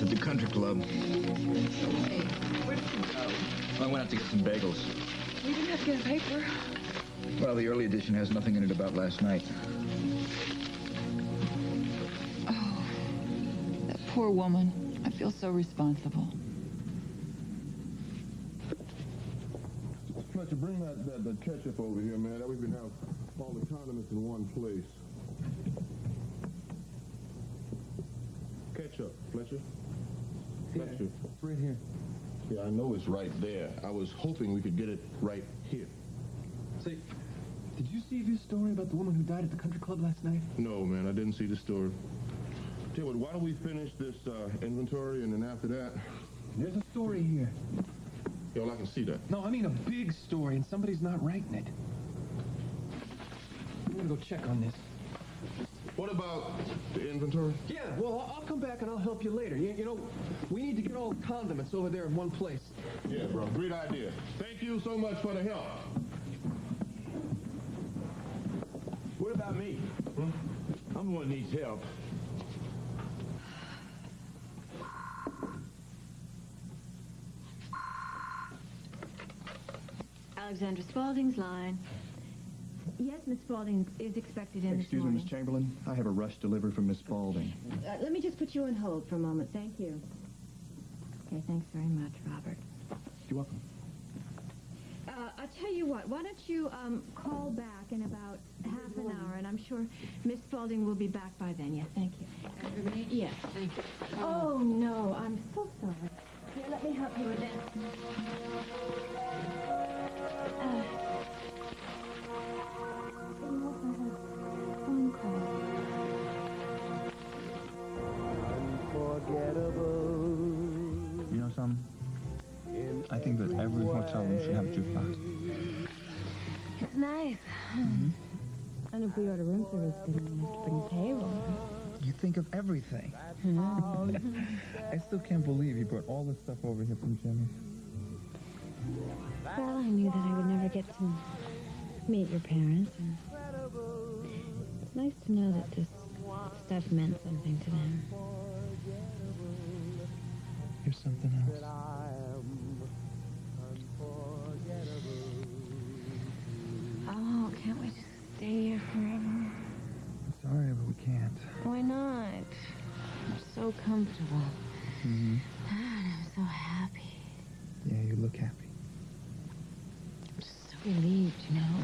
At the country club. Hey, where did you go? I went out to get some bagels. We didn't have to get a paper. Well, the early edition has nothing in it about last night. Oh, that poor woman. I feel so responsible. Fletcher, bring that ketchup over here, man. That way we can have all the condiments in one place. Ketchup, Fletcher. Fletcher. It's right here. Yeah, I know it's right there. I was hoping we could get it right here. Say, did you see this story about the woman who died at the country club last night? No, man, I didn't see the story. Tell you what, why don't we finish this inventory, and then after that... There's a story here. Yeah, well, I can see that. No, I mean a big story, and somebody's not writing it. I'm gonna go check on this. What about the inventory? Yeah, well, I'll come back and I'll help you later. You know, we need to get all the condiments over there in one place. Yeah, bro, great idea. Thank you so much for the help. What about me? I'm the one who needs help. Alexandra Spaulding's line. Yes, Miss Spaulding is expected in Excuse me, Miss Chamberlain. I have a rush delivery from Miss Spaulding. Let me just put you on hold for a moment. Thank you. Okay, thanks very much, Robert. You're welcome. I'll tell you what. Why don't you call back in about half an hour, and I'm sure Miss Spaulding will be back by then. Yeah, thank you. Yes, thank you. Oh, no, I'm so sorry. Here, let me help you with this. Phone call. You know something? I think that every hotel room should have a jukebox. It's nice. And if we order room service, then we have to bring payroll. You think of everything. I still can't believe you brought all this stuff over here from Jimmy. Well, I knew that I would never get to meet your parents. And it's nice to know that this stuff meant something to them. Here's something else. Oh, can't we just stay here forever? I'm sorry, but we can't. Why not? I'm so comfortable. Mm-hmm. I'm so happy. Yeah, you look happy. I'm just so relieved, you know,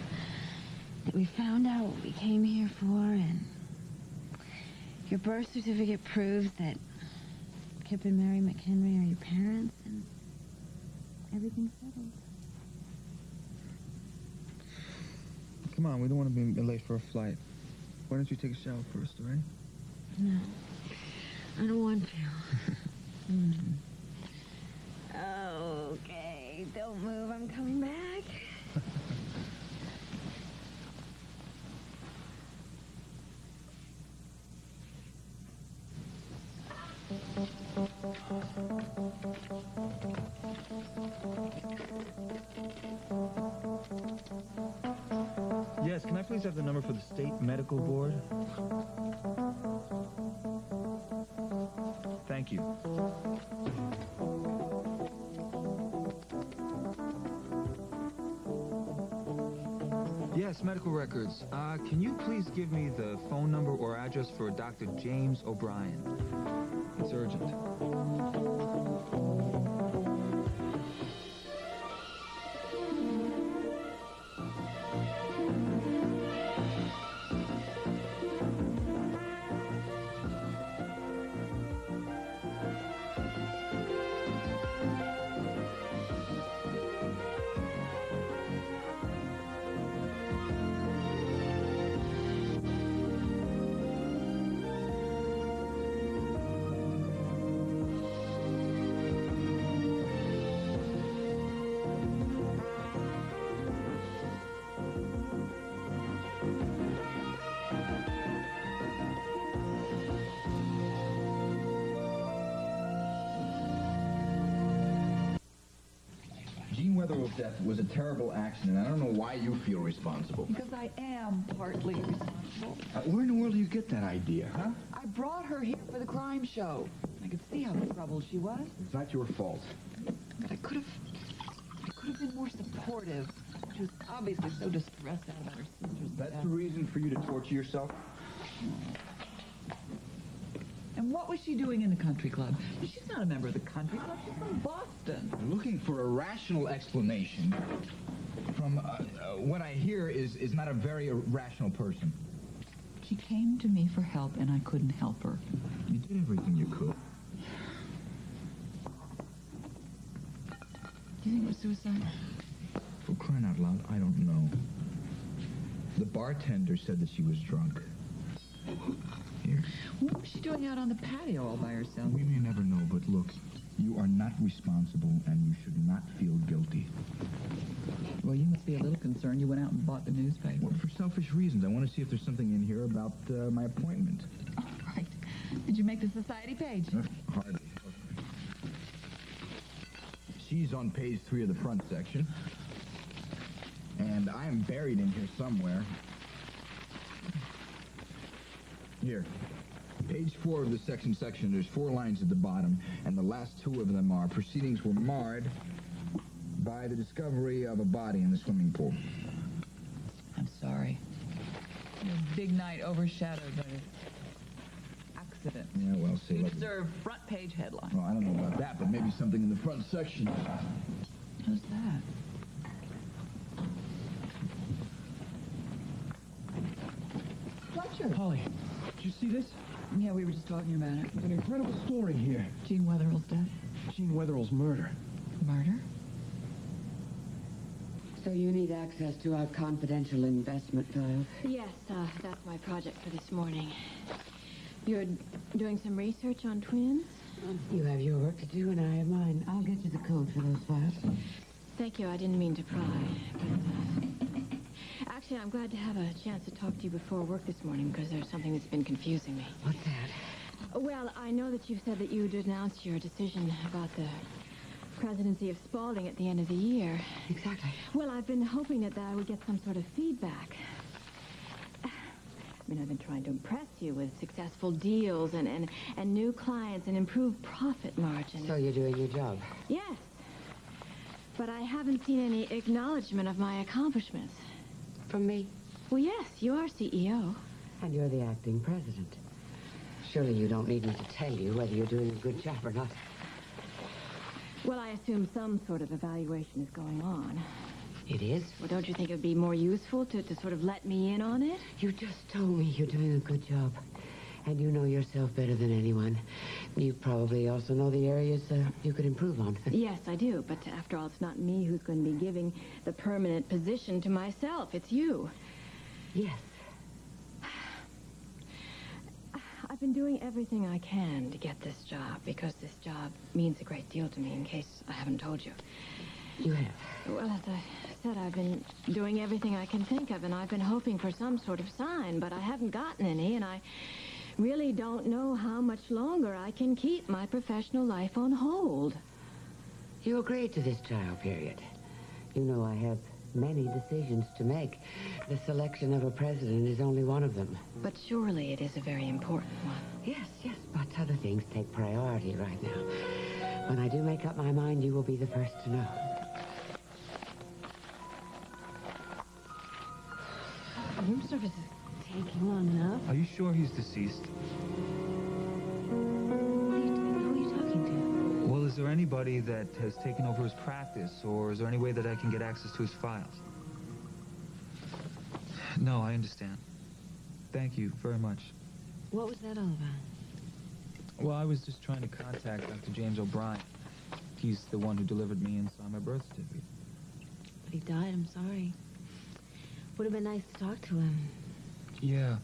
that we found out what we came here for, and your birth certificate proves that Kip and Mary McHenry are your parents, and everything's settled. Come on, we don't want to be late for a flight. Why don't you take a shower first, all right? No, I don't want to. Okay, don't move. I'm coming back. Yes, can I please have the number for the State Medical Board? Thank you. Yes, medical records. Can you please give me the phone number or address for Dr. James O'Brien? It's urgent. Gene Weatherall's death was a terrible accident. I don't know why you feel responsible. Because I am partly responsible. Where in the world do you get that idea, huh? I brought her here for the crime show. I could see how troubled she was. It's not your fault. But I could have been more supportive. She was obviously so distressed out about her sister's That's death. the reason for you to torture yourself? And what was she doing in the country club? She's not a member of the country club. She's from Boston. I'm looking for a rational explanation from what I hear is not a very rational person. She came to me for help, and I couldn't help her. You did everything you could. Do you think it was suicide? For crying out loud, I don't know. The bartender said that she was drunk. Here. What was she doing out on the patio all by herself? We may never know, but look, you are not responsible, and you should not feel guilty. Well, you must be a little concerned. You went out and bought the newspaper. Well, for selfish reasons. I want to see if there's something in here about my appointment. All right. Did you make the society page? Hardly. She's on page 3 of the front section. And I am buried in here somewhere. Here. Page 4 of the section. There's 4 lines at the bottom, and the last 2 of them are, proceedings were marred by the discovery of a body in the swimming pool. I'm sorry. Your big night overshadowed by this accident. Yeah, well, see. You like- deserve front page headline. Well, I don't know about that, but maybe something in the front section. Who's that? Fletcher. Holly, did you see this? Yeah, we were just talking about it. An incredible story here. Gene Wetherell's death. Gene Wetherell's murder. Murder? So you need access to our confidential investment files? Yes, that's my project for this morning. You're doing some research on twins? You have your work to do, and I have mine. I'll get you the code for those files. Thank you. I didn't mean to pry. But, actually, I'm glad to have a chance to talk to you before work this morning because there's something that's been confusing me. What's that? Well, I know that you've said that you would announce your decision about the presidency of Spaulding at the end of the year. Exactly. Well, I've been hoping that I would get some sort of feedback. I mean, I've been trying to impress you with successful deals and new clients and improved profit margins. So you're doing your job? Yes. But I haven't seen any acknowledgement of my accomplishments. From me? Well, yes, you are CEO. And you're the acting president. Surely you don't need me to tell you whether you're doing a good job or not. Well, I assume some sort of evaluation is going on. It is? Well, don't you think it would be more useful to sort of let me in on it? You just told me you're doing a good job. And you know yourself better than anyone. You probably also know the areas you could improve on. Yes, I do. But after all, it's not me who's going to be giving the permanent position to myself. It's you. Yes. I've been doing everything I can to get this job because this job means a great deal to me, in case I haven't told you. You have. Well, as I said, I've been doing everything I can think of, and I've been hoping for some sort of sign, but I haven't gotten any, and I really don't know how much longer I can keep my professional life on hold. You agreed to this trial period. You know I have many decisions to make. The selection of a president is only one of them. But surely it is a very important one. Yes, but other things take priority right now. When I do make up my mind, you will be the first to know. Room service is taking long enough. Are you sure he's deceased? Who are you talking to? Well, is there anybody that has taken over his practice, or is there any way that I can get access to his files? No, I understand. Thank you very much. What was that all about? Well, I was just trying to contact Dr. James O'Brien. He's the one who delivered me and signed my birth certificate. But he died, I'm sorry. Would have been nice to talk to him. Yeah,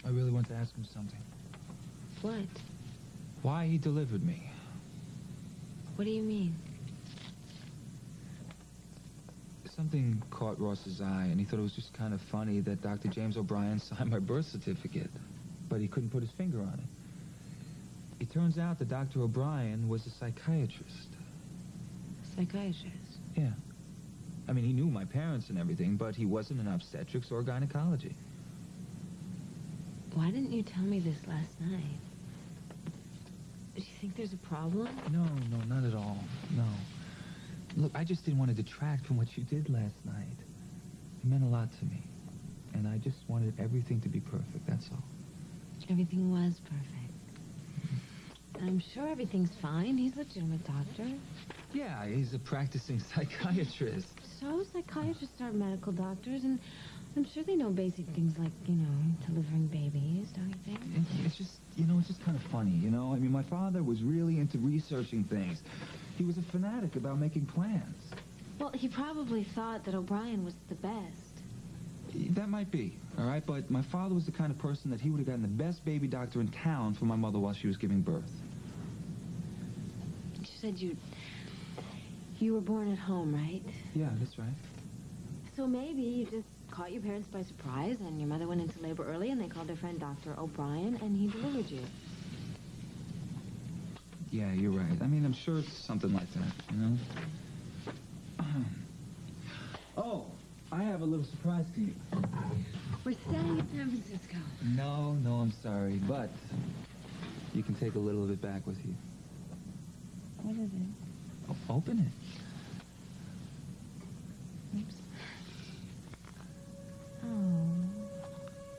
I really want to ask him something. What? Why he delivered me. What do you mean? Something caught Ross's eye, and he thought it was just kind of funny that Dr. James O'Brien signed my birth certificate, but he couldn't put his finger on it. It turns out that Dr. O'Brien was a psychiatrist. Psychiatrist? Yeah. I mean, he knew my parents and everything, but he wasn't in obstetrics or gynecology. Why didn't you tell me this last night? Do you think there's a problem? No, not at all. No. Look, I just didn't want to detract from what you did last night. It meant a lot to me. And I just wanted everything to be perfect, that's all. Everything was perfect. I'm sure everything's fine. He's a legitimate doctor. Yeah, he's a practicing psychiatrist. So psychiatrists are medical doctors, and I'm sure they know basic things like, delivering babies, don't you think? It's just, it's just kind of funny, I mean, my father was really into researching things. He was a fanatic about making plans. Well, he probably thought that O'Brien was the best. That might be, all right? But my father was the kind of person that he would have gotten the best baby doctor in town for my mother while she was giving birth. You said you were born at home, right? Yeah, that's right. So maybe you just caught your parents by surprise, and your mother went into labor early, and they called their friend Dr. O'Brien, and he delivered you. Yeah, you're right. I mean, I'm sure it's something like that, Oh, I have a little surprise to you. We're staying in San Francisco. No, I'm sorry, but you can take a little of it back with you. What is it? Oh, open it. Oops. Oh,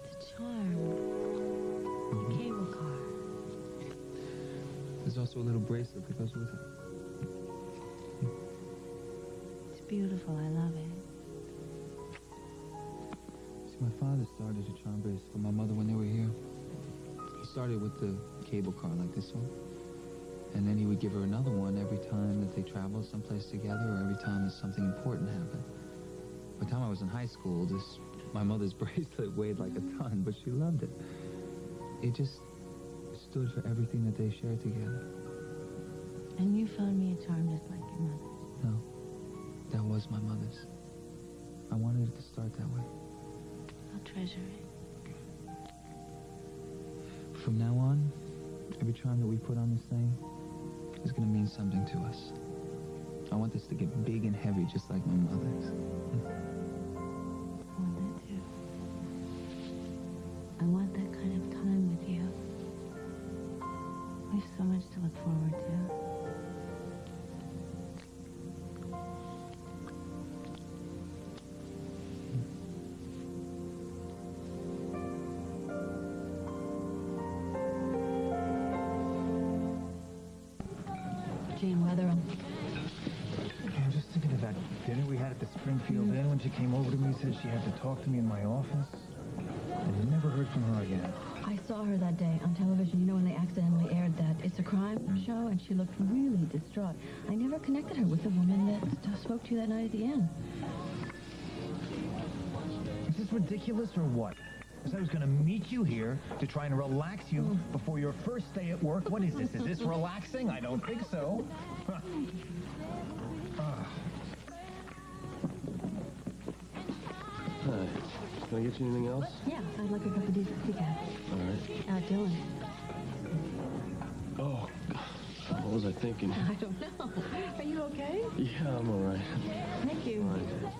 the charm. The cable car. There's also a little bracelet that goes with it. It's beautiful. I love it. See, my father started a charm bracelet for my mother when they were here. He started with the cable car like this one. And then he would give her another one every time that they traveled someplace together or every time that something important happened. By the time I was in high school, my mother's bracelet weighed like a ton, but she loved it. It just stood for everything that they shared together. And you found me a charm just like your mother. No, that was my mother's. I wanted it to start that way. I'll treasure it. From now on, every charm that we put on this thing is going to mean something to us. I want this to get big and heavy just like my mother's. I want that too. I want that kind of time with you. We have so much to look forward to. Jane Weatherall. I'm just thinking of that dinner we had at the Springfield Inn when she came over to me and said she had to talk to me in my office. I never heard from her again. I saw her that day on television, when they accidentally aired that It's a Crime show, and she looked really distraught. I never connected her with the woman that spoke to you that night at the inn. Is this ridiculous or what? I said I was going to meet you here to try and relax you before your first day at work. What is this? Is this relaxing? I don't think so. Huh. Hi. Can I get you anything else? Yeah, I'd like a cup of decaf. All right. Dylan. Oh, what was I thinking? I don't know. Are you okay? Yeah, I'm all right. Thank you. All right.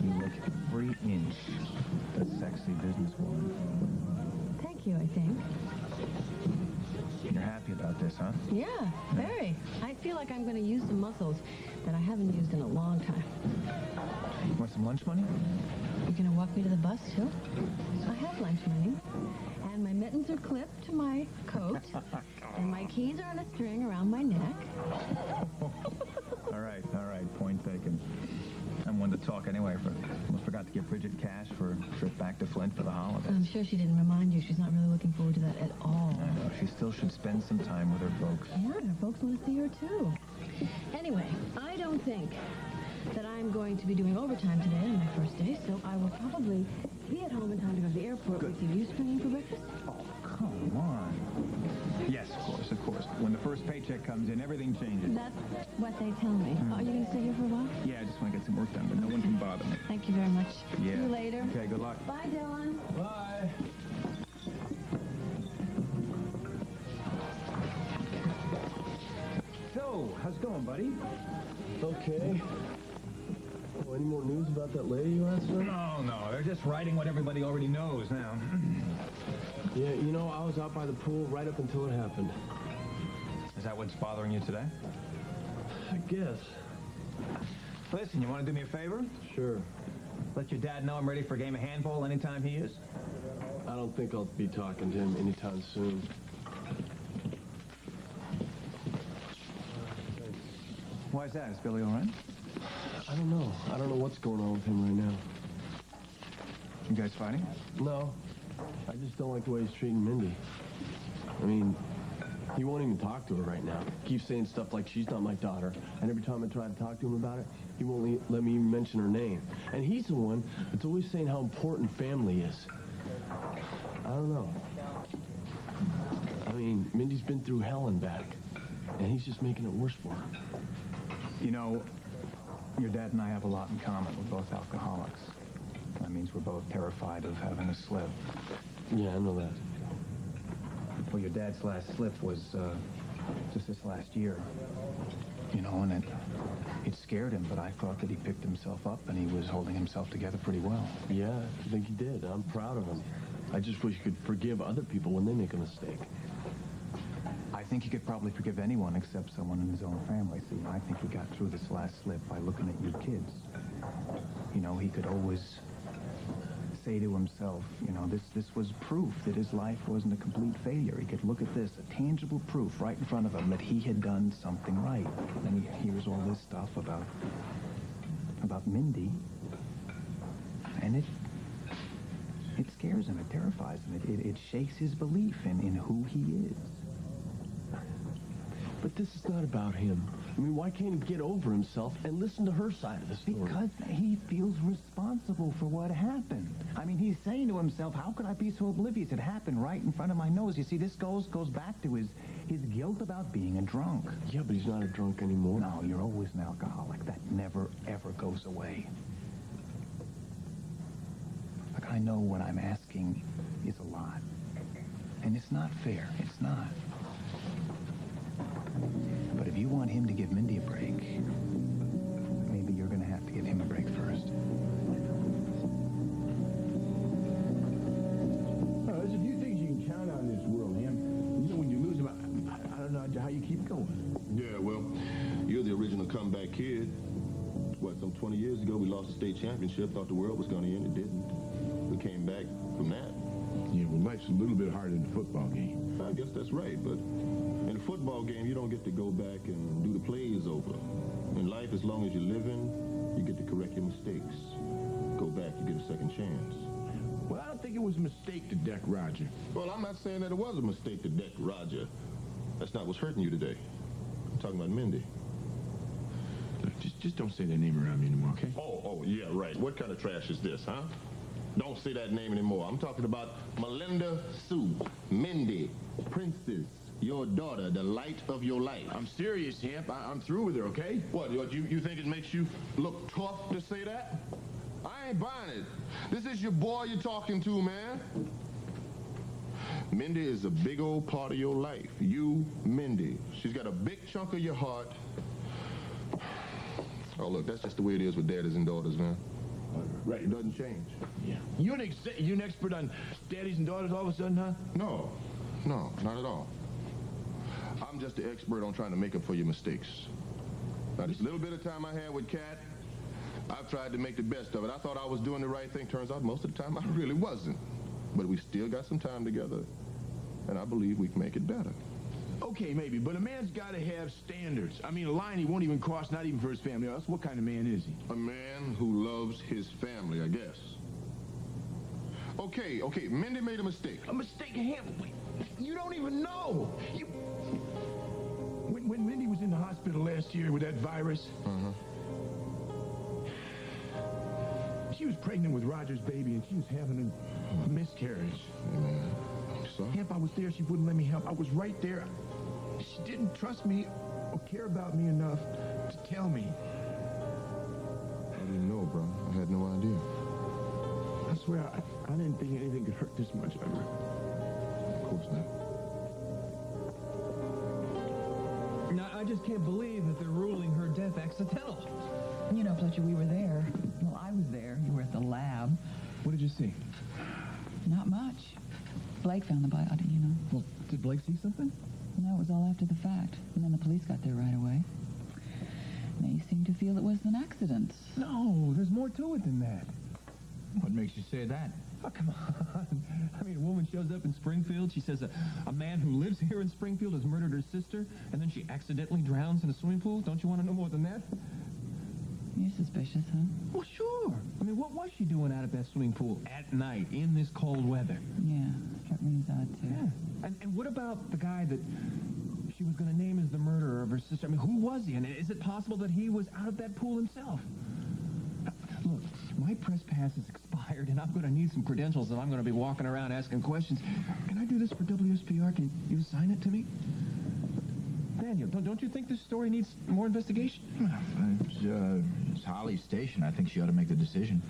You look every inch a sexy businesswoman. Thank you, I think. You're happy about this, huh? Yeah, very. I feel like I'm going to use some muscles that I haven't used in a long time. You want some lunch money? You going to walk me to the bus, too? I have lunch money. And my mittens are clipped to my coat. And my keys are on a string around my neck. All right. Point taken. I'm one to talk anyway. I forgot to give Bridget cash for a trip back to Flint for the holidays. I'm sure she didn't remind you. She's not really looking forward to that at all. I know. She still should spend some time with her folks. Yeah, her folks want to see her, too. Anyway, I don't think that I'm going to be doing overtime today on my first day, so I will probably be at home in time to go to the airport with you. You springing for breakfast? Oh, come on. Yes, of course. When the first paycheck comes in, everything changes. That's what they tell me. Are you going to stay here for a while? Yeah, I just want to get some work done, but no one can bother me. Thank you very much. Yeah. See you later. Okay, good luck. Bye, Dylan. Bye. So, how's it going, buddy? Okay. Oh, any more news about that lady you asked for? No. They're just writing what everybody already knows now. Yeah, you know, I was out by the pool right up until it happened. Is that what's bothering you today? I guess. Listen, you want to do me a favor? Sure. Let your dad know I'm ready for a game of handball anytime he is. I don't think I'll be talking to him anytime soon. Why is that? Is Billy all right? I don't know. I don't know what's going on with him right now. You guys fighting? No. I just don't like the way he's treating Mindy. I mean, he won't even talk to her right now. Keeps saying stuff like she's not my daughter. And every time I try to talk to him about it, he won't let me even mention her name. And he's the one that's always saying how important family is. I don't know. I mean, Mindy's been through hell and back. And he's just making it worse for her. You know, your dad and I have a lot in common. We're both alcoholics. That means we're both terrified of having a slip. Yeah, I know that. Well, your dad's last slip was just this last year. You know, and it scared him, but I thought that he picked himself up and he was holding himself together pretty well. Yeah, I think he did. I'm proud of him. I just wish he could forgive other people when they make a mistake. I think he could probably forgive anyone except someone in his own family. See, I think he got through this last slip by looking at you kids. You know, he could always say to himself, you know, this was proof that his life wasn't a complete failure. He could look at this, a tangible proof right in front of him that he had done something right. And he hears all this stuff about Mindy, and it scares him, it terrifies him, it shakes his belief in who he is. But this is not about him. I mean, why can't he get over himself and listen to her side of the story? Because he feels responsible for what happened. I mean, he's saying to himself, how could I be so oblivious? It happened right in front of my nose. You see, this goes back to his guilt about being a drunk. Yeah, but he's not a drunk anymore. No, you're always an alcoholic. That never, ever goes away. Look, I know what I'm asking is a lot. And it's not fair. It's not. But if you want him to give Mindy a break, maybe you're going to have to give him a break first. Well, there's a few things you can count on in this world, Ham. You know, when you lose them, I don't know how you keep going. Yeah, well, you're the original comeback kid. What, some 20 years ago, we lost the state championship, thought the world was going to end. It didn't. We came back from that. Yeah, well, life's a little bit harder than the football game. I guess that's right, but in a football game, you don't get to go back and do the plays over. In life, as long as you're living, you get to correct your mistakes. Go back, you get a second chance. Well, I don't think it was a mistake to deck Roger. Well, I'm not saying that it was a mistake to deck Roger. That's not what's hurting you today. I'm talking about Mindy. Look, just don't say that name around me anymore, okay? Oh, yeah, right. What kind of trash is this, huh? Don't say that name anymore. I'm talking about Melinda Sue, Mindy, Princess, your daughter, the light of your life. I'm serious, Hamp. I'm through with her, okay? What, you think it makes you look tough to say that? I ain't buying it. This is your boy you're talking to, man. Mindy is a big old part of your life. You, Mindy. She's got a big chunk of your heart. Oh, look, that's just the way it is with daddies and daughters, man. Right, it doesn't change. Yeah. You an expert on daddies and daughters all of a sudden, huh? No, not at all. I'm just the expert on trying to make up for your mistakes. Now, this little bit of time I had with Kat, I've tried to make the best of it. I thought I was doing the right thing. Turns out most of the time I really wasn't. But we still got some time together, and I believe we can make it better. Okay, maybe, but a man's got to have standards. I mean, a line he won't even cross, not even for his family. Else, what kind of man is he? A man who loves his family, I guess. Okay, Mindy made a mistake. A mistake? You don't even know. When Mindy was in the hospital last year with that virus, she was pregnant with Roger's baby, and she was having a miscarriage. So? Hamp, I was there. She wouldn't let me help. I was right there. She didn't trust me or care about me enough to tell me. I didn't know, bro. I had no idea. I swear, I didn't think anything could hurt this much ever. Of course not. Now, I just can't believe that they're ruling her death accidental. You know, Fletcher, we were there. Well, I was there. You were at the lab. What did you see? Not much. Blake found the body, you know. Well, did Blake see something? No, it was all after the fact. And then the police got there right away. They seem to feel it was an accident. No, there's more to it than that. What makes you say that? Oh, come on. I mean, a woman shows up in Springfield. She says a man who lives here in Springfield has murdered her sister, and then she accidentally drowns in a swimming pool. Don't you want to know more than that? You're suspicious, huh? Well, sure. I mean, what was she doing out at that swimming pool at night in this cold weather? Yeah, struck me as odd, too. Yeah. And what about the guy that she was going to name as the murderer of her sister? I mean, who was he? And is it possible that he was out of that pool himself? Look, my press pass is expired, and I'm going to need some credentials, and I'm going to be walking around asking questions. Can I do this for WSPR? Can you sign it to me? Daniel, don't you think this story needs more investigation? It's Holly's station. I think she ought to make the decision.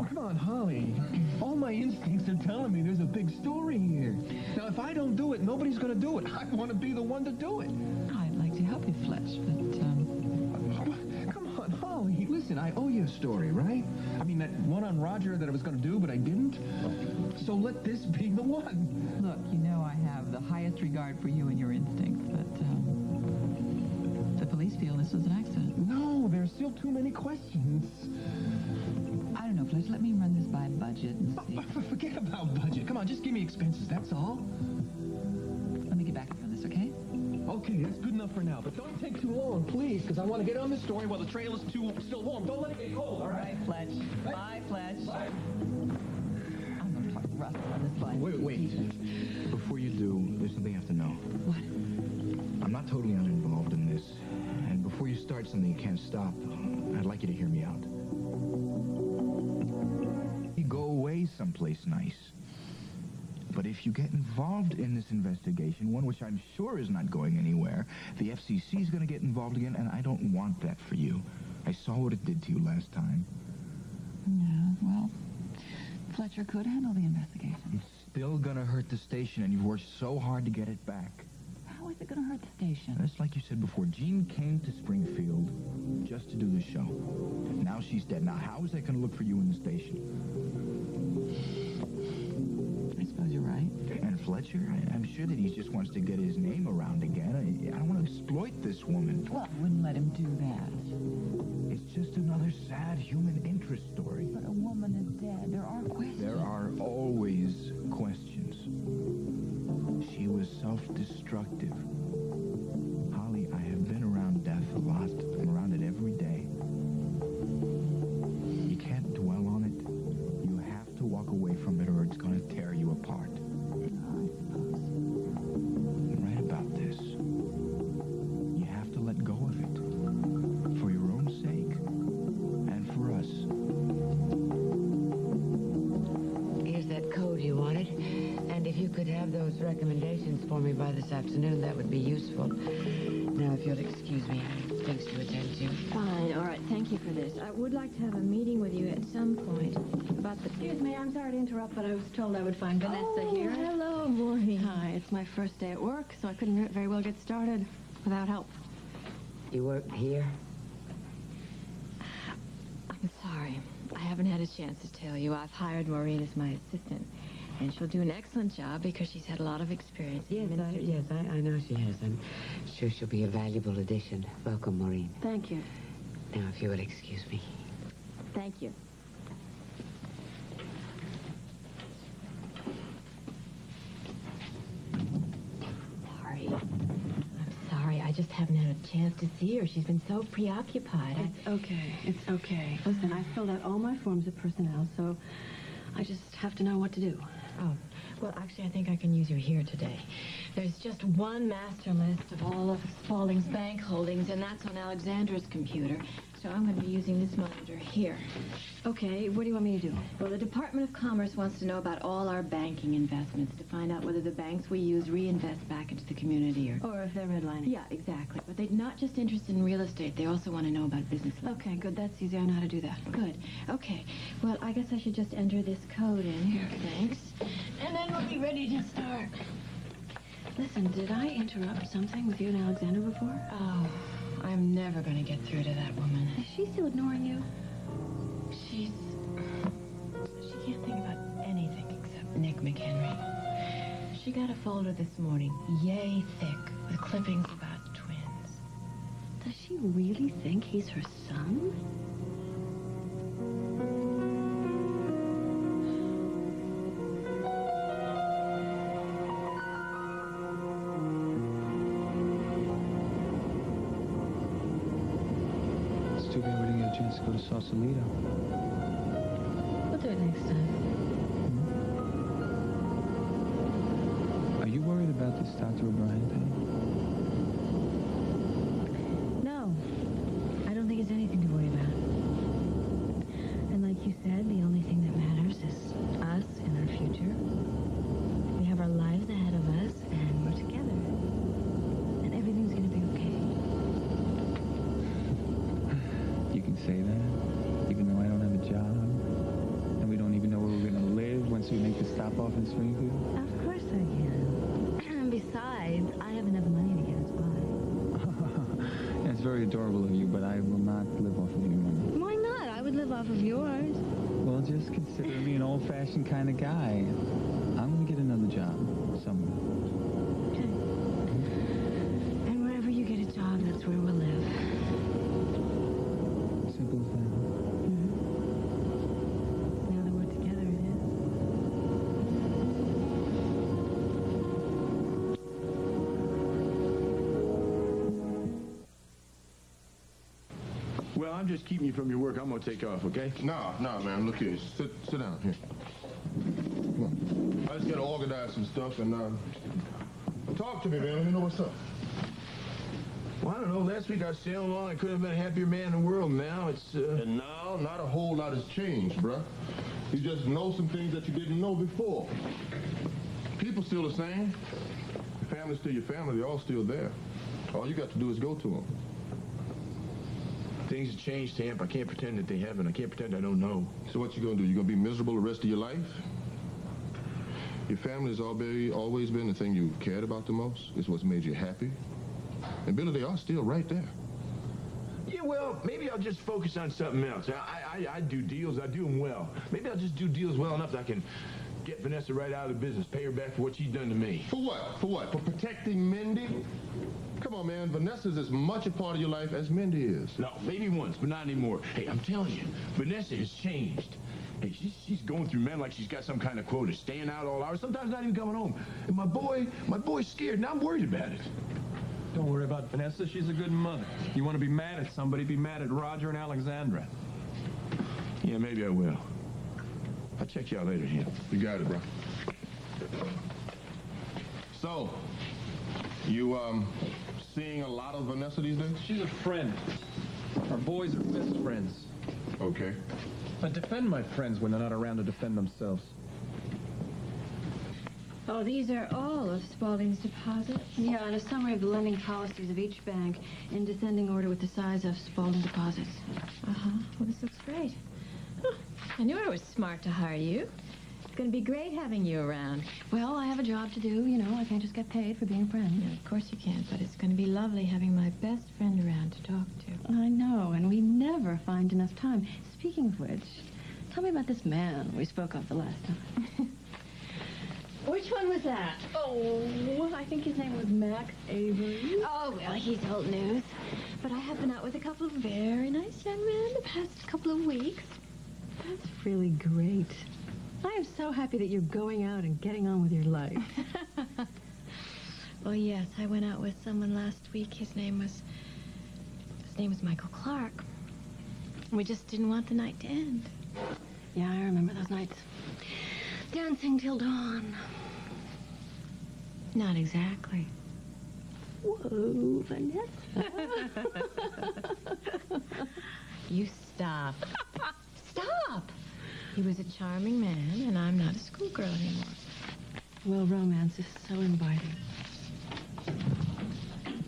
Come on, Holly. All my instincts are telling me there's a big story here. Now, if I don't do it, nobody's going to do it. I want to be the one to do it. I'd like to help you, Fletch, but, Come on, Holly. Listen, I owe you a story, right? I mean, that one on Roger that I was going to do, but I didn't. So let this be the one. Look, you know I have the highest regard for you and your instincts, but, the police feel this was an accident. No, there's still too many questions. I don't know, Fletch. Let me run this by budget and see. Forget about budget. Come on, just give me expenses, that's all. Let me get back on this, okay? Okay, that's good enough for now, but don't take too long, please, because I want to get on this story while the trail is still warm. Don't let it get cold, all right? Bye, Fletch. Bye, Fletch. Bye. I'm going to talk to Russ on this line. Wait. Before you do, there's something you have to know. What? I'm not totally uninvolved in this. And before you start something you can't stop, I'd like you to hear me out. You go away someplace nice. But if you get involved in this investigation, one which I'm sure is not going anywhere, the FCC is going to get involved again, and I don't want that for you. I saw what it did to you last time. Yeah, well, Fletcher could handle the investigation. It's still going to hurt the station, and you've worked so hard to get it back. How is it going to hurt the station? It's like you said before. Jean came to Springfield just to do the show. Now she's dead. Now, how is that going to look for you in the station? I suppose you're right. And Fletcher, I'm sure that he just wants to get his name around again. I don't want to exploit this woman. Well, I wouldn't let him do that. It's just another sad human interest story. But a woman is dead. There are questions. There are always questions. She was self-destructive. Holly, I have been around death a lot. I'm around it every day. You can't dwell on it. You have to walk away from it or it's going to tear you apart. Right about this. You have to let go of it. For your own sake. And for us. Here's that code you wanted. And if you could have those recommendations for me by this afternoon, that would be useful. Now, if you'll excuse me, I have things to attend to. Fine. All right. Thank you for this. I would like to have a meeting with you at some point about the... Excuse me, I'm sorry to interrupt, but I was told I would find Vanessa here. Hello, Maureen. Hi, it's my first day at work, so I couldn't very well get started without help. You work here? I'm sorry. I haven't had a chance to tell you. I've hired Maureen as my assistant. And she'll do an excellent job because she's had a lot of experience. Yes, I know she has. I'm sure she'll be a valuable addition. Welcome, Maureen. Thank you. Now, if you would excuse me. Thank you. Sorry, I just haven't had a chance to see her. She's been so preoccupied. It's okay. It's okay. Listen, I filled out all my forms of personnel, so I just have to know what to do. Oh, well, actually, I think I can use you here today. There's just one master list of all of Spaulding's bank holdings, and that's on Alexandra's computer. So I'm going to be using this monitor here. Okay, what do you want me to do? Well, the Department of Commerce wants to know about all our banking investments to find out whether the banks we use reinvest back into the community Or if they're redlining. Yeah, exactly. But they're not just interested in real estate. They also want to know about business loans. Okay, good. That's easy. I know how to do that. Good. Okay. Well, I guess I should just enter this code in here. Thanks. And then we'll be ready to start. Listen, did I interrupt something with you and Alexandra before? Oh, I'm never going to get through to that woman. Is she still ignoring you? She can't think about anything except Nick She got a folder this morning, yay thick, with clippings about twins. Does she really think he's her son? It's too bad we didn't get a chance to go to Sausalito. We'll do it next time. Are you worried about this Dr. O'Brien thing? No, I don't think it's anything to worry about. And like you said, the only thing that matters is us and our future. We have our lives ahead of us, and we're together. And everything's gonna be okay. You can say that, even though I don't have a job, and we don't even know where we're gonna live once we make the stop off in Springfield. Of course I can. And besides, I have enough money to get us by. It's very adorable of you, but I will not live off of your money. Why not? I would live off of yours. Well, just consider me an old-fashioned kind of guy. I'm gonna get another job somewhere. Okay. And wherever you get a job, that's where we'll live. Simple as that. Now that we're together, it is. Well, I'm just keeping you from your work. I'm gonna take off, okay? No, man. Look here. Sit down here. Come on. I just gotta organize some stuff and talk to me, man. Let me know what's up. Well, I don't know. Last week I was sailing along. I couldn't have been a happier man in the world. Now it's And now, not a whole lot has changed, bruh. You just know some things that you didn't know before. People still the same. Your family's still your family. They're all still there. All you got to do is go to them. Things have changed, Tamp. I can't pretend that they haven't. I can't pretend I don't know. So what you gonna do? You gonna be miserable the rest of your life? Your family's always been the thing you cared about the most. It's what's made you happy. And Billy, they are still right there. Yeah, well, maybe I'll just focus on something else. I do deals. I do them well. Maybe I'll just do deals well enough that I can get Vanessa right out of the business, pay her back for what she's done to me. For what? For what? For protecting Mindy? Come on, man. Vanessa's as much a part of your life as Mindy is. No, maybe once, but not anymore. Hey, I'm telling you, Vanessa has changed. Hey, she's going through men like she's got some kind of quota, staying out all hours, sometimes not even coming home. And my boy's scared, and I'm worried about it. Don't worry about Vanessa. She's a good mother. You want to be mad at somebody, be mad at Roger and Alexandra. Yeah, maybe I will. I'll check you out later, Ham. You got it, bro. So, you, seeing a lot of Vanessa these days? She's a friend. Our boys are best friends. Okay. I defend my friends when they're not around to defend themselves. Oh, these are all of Spaulding's deposits? Yeah, and a summary of the lending policies of each bank in descending order with the size of Spaulding deposits. Uh-huh. Well, this looks great. Huh. I knew I was smart to hire you. It's going to be great having you around. Well, I have a job to do, you know. I can't just get paid for being a friend. Yeah, of course you can't, but it's going to be lovely having my best friend around to talk to. I know, and we never find enough time. Speaking of which, tell me about this man we spoke of the last time. Which one was that? Oh, I think his name was Max Avery. Oh, well, he's old news. But I have been out with a couple of very nice young men the past couple of weeks. That's really great. I am so happy that you're going out and getting on with your life. Well, yes, I went out with someone last week. His name was Michael Clark. We just didn't want the night to end. Yeah, I remember those nights. Dancing till dawn. Not exactly. Whoa, Vanessa. You stop. Stop! He was a charming man, and I'm not a schoolgirl anymore. Well, romance is so inviting.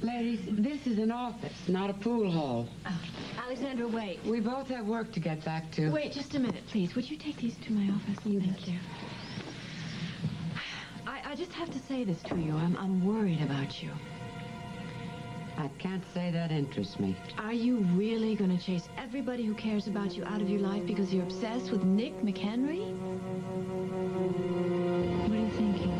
Ladies, this is an office, not a pool hall. Oh, Alexandra, wait. We both have work to get back to. Wait just a minute, please. Would you take these to my office? Thank you. I just have to say this to you. I'm worried about you. I can't say that interests me. Are you really going to chase everybody who cares about you out of your life because you're obsessed with Nick McHenry? What are you thinking?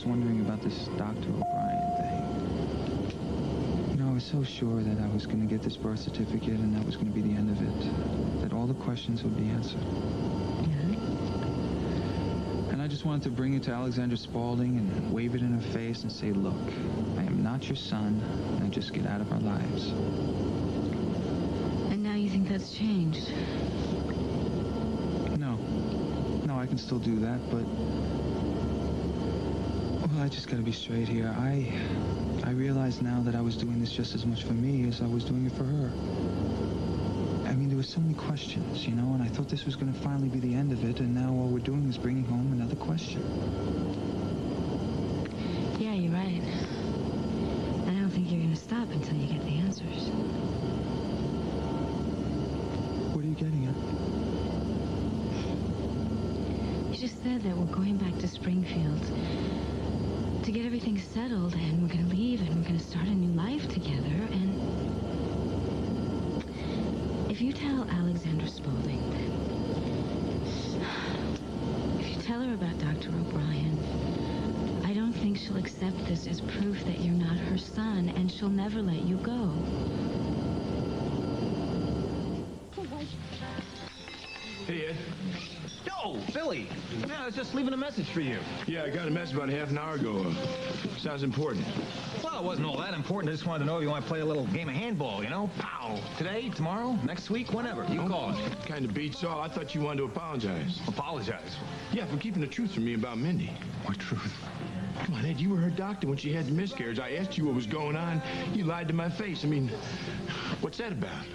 was wondering about this Dr. O'Brien thing. You know, I was so sure that I was going to get this birth certificate and that was going to be the end of it. That all the questions would be answered. Yeah? And I just wanted to bring it to Alexandra Spaulding and wave it in her face and say, look, I am not your son. Now just get out of our lives. And now you think that's changed? No, I can still do that, but... Well, I just gotta be straight here. I realize now that I was doing this just as much for me as I was doing it for her. I mean, there were so many questions, you know, and I thought this was gonna finally be the end of it, and now all we're doing is bringing home another question. Yeah, you're right. I don't think you're gonna stop until you get the answers. What are you getting at? You just said that we're going back to Springfield to get everything settled, and we're going to leave, and we're going to start a new life together, and if you tell Alexandra Spaulding if you tell her about Dr. O'Brien, I don't think she'll accept this as proof that you're not her son, and she'll never let you go. Hey, Ed. Oh, Billy. Yeah, I was just leaving a message for you. Yeah, I got a message about half an hour ago. Sounds important. Well, it wasn't all that important. I just wanted to know if you want to play a little game of handball, you know? Pow! Today, tomorrow, next week, whenever. You call it. Kind of beats all. I thought you wanted to apologize. Apologize? Yeah, for keeping the truth from me about Mindy. What truth? Come on, Ed, you were her doctor when she had the miscarriage. I asked you what was going on. You lied to my face. I mean, what's that about?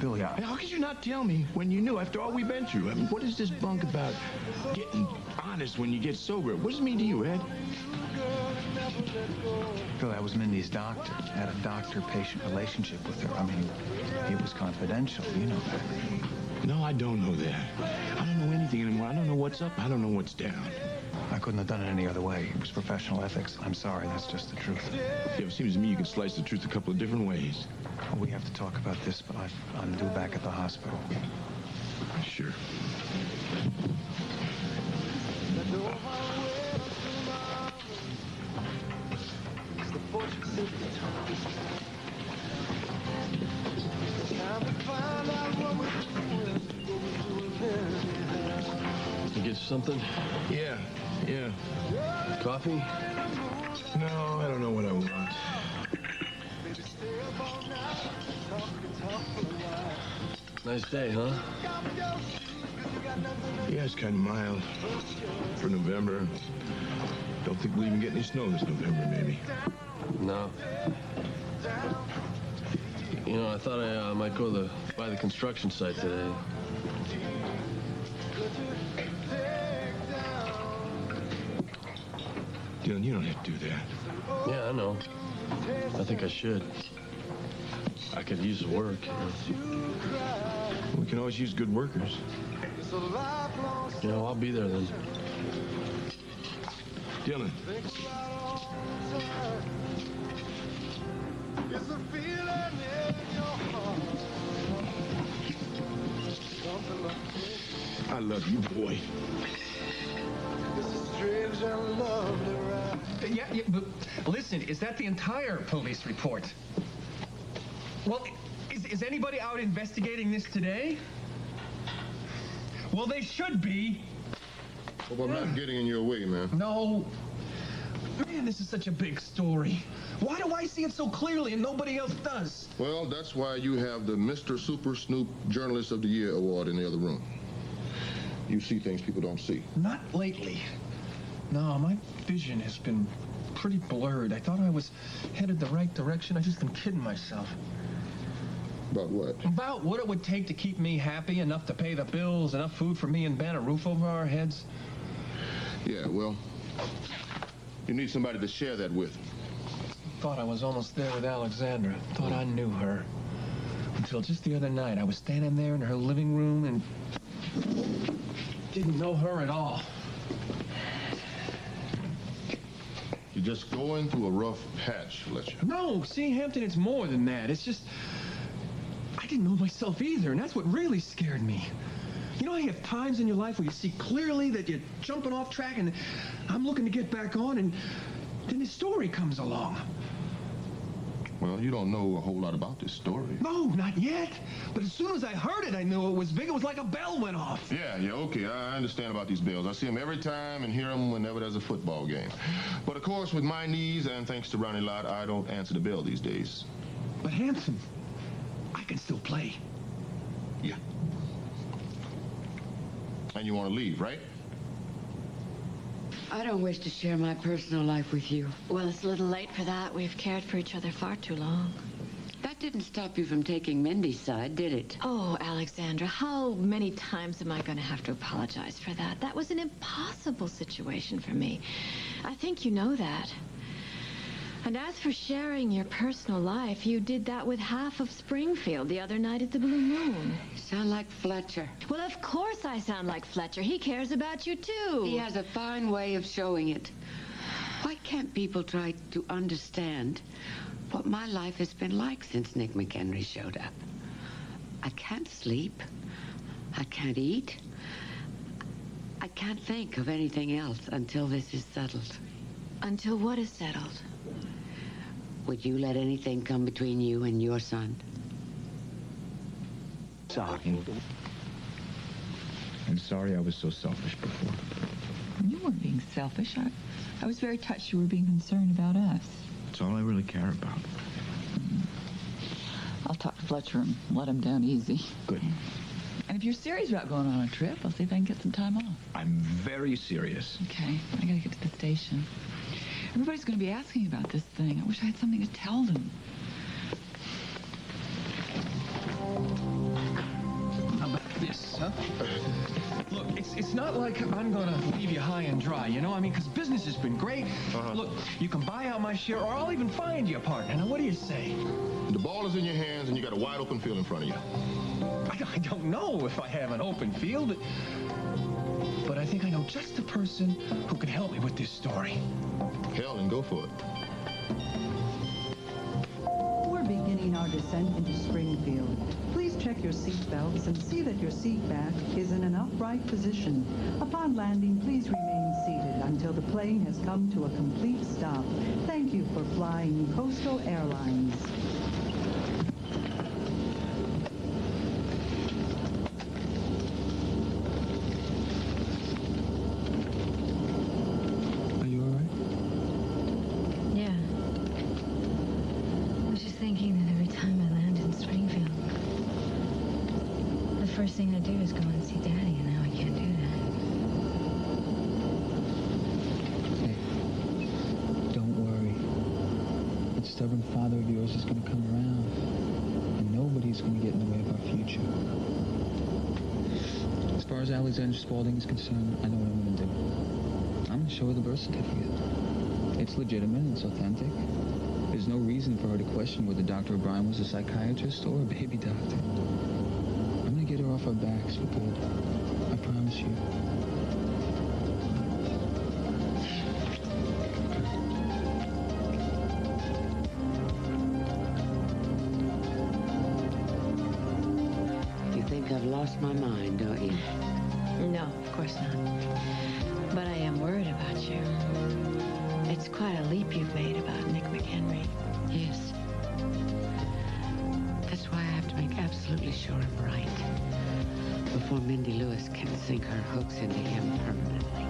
Billy, how could you not tell me when you knew after all we've been through? I mean, what is this bunk about getting honest when you get sober? What does it mean to you, Ed? Billy, I was Mindy's doctor. I had a doctor-patient relationship with her. I mean, it was confidential. You know that. No, I don't know that. I don't know anything anymore. I don't know what's up. I don't know what's down. I couldn't have done it any other way. It was professional ethics. I'm sorry. That's just the truth. Yeah, it seems to me you can slice the truth a couple of different ways. Well, we have to talk about this, but I'm due back at the hospital. Sure. You get something? Yeah. Coffee? No, I don't know what I want. Nice day, huh? Yeah, it's kind of mild for November. Don't think we'll even get any snow this November, maybe. No. You know, I thought I might go by the construction site today. Dylan, you don't have to do that. Yeah, I know. I think I should. I could use the work, you know. We can always use good workers. You know, I'll be there then. Dylan. I love you, boy. Yeah, but listen, is that the entire police report? Well, is anybody out investigating this today? Well, they should be. Well, I'm not getting in your way, man. No. Man, this is such a big story. Why do I see it so clearly and nobody else does? Well, that's why you have the Mr. Super Snoop Journalist of the Year award in the other room. You see things people don't see. Not lately. No, my vision has been pretty blurred. I thought I was headed the right direction. I've just been kidding myself. About what? About what it would take to keep me happy, enough to pay the bills, enough food for me and Ben, a roof over our heads. Yeah, well, you need somebody to share that with. Thought I was almost there with Alexandra. Thought I knew her. Until just the other night, I was standing there in her living room and didn't know her at all. You're just going through a rough patch, Fletcher. No, see, Hampton, it's more than that. It's just, I didn't know myself either, and that's what really scared me. You know how you have times in your life where you see clearly that you're jumping off track, and I'm looking to get back on, and then this story comes along. Well, you don't know a whole lot about this story. No, not yet. But as soon as I heard it, I knew it was big. It was like a bell went off. Yeah, okay. I understand about these bells. I see them every time and hear them whenever there's a football game. But, of course, with my knees and thanks to Ronnie Lott, I don't answer the bell these days. But, Hanson, I can still play. Yeah. And you want to leave, right? I don't wish to share my personal life with you. Well, it's a little late for that. We've cared for each other far too long. That didn't stop you from taking Mindy's side, did it? Oh, Alexandra, how many times am I going to have to apologize for that? That was an impossible situation for me. I think you know that. And as for sharing your personal life, you did that with half of Springfield the other night at the Blue Moon. You sound like Fletcher. Well, of course I sound like Fletcher. He cares about you, too. He has a fine way of showing it. Why can't people try to understand what my life has been like since Nick McHenry showed up? I can't sleep. I can't eat. I can't think of anything else until this is settled. Until what is settled? Would you let anything come between you and your son? Sorry. I'm sorry I was so selfish before. You weren't being selfish. I was very touched you were being concerned about us. That's all I really care about. I'll talk to Fletcher and let him down easy. Good. And if you're serious about going on a trip, I'll see if I can get some time off. I'm very serious. Okay, I gotta get to the station. Everybody's going to be asking about this thing. I wish I had something to tell them. How about this, huh? Look, it's not like I'm going to leave you high and dry, you know? I mean, because business has been great. Look, you can buy out my share, or I'll even find you a partner. Now, what do you say? The ball is in your hands, and you got a wide open field in front of you. I don't know if I have an open field, but I think I know just the person who can help me with this story. Hell, and go for it. We're beginning our descent into Springfield. Please check your seat belts and see that your seat back is in an upright position. Upon landing, please remain seated until the plane has come to a complete stop. Thank you for flying Coastal Airlines. First thing I do is go and see Daddy, and now I can't do that. Hey, don't worry. That stubborn father of yours is going to come around, and nobody's going to get in the way of our future. As far as Alexandra Spaulding is concerned, I know what I'm going to do. I'm going to show her the birth certificate. It's legitimate, it's authentic. There's no reason for her to question whether Dr. O'Brien was a psychiatrist or a baby doctor. I'm going to get her off our backs for good. I promise you. You think I've lost my mind, don't you? No, of course not. But I am worried about you. It's quite a leap you've made about Nick McHenry. Yes. That's why I have to make absolutely sure I'm right before Mindy Lewis can sink her hooks into him permanently.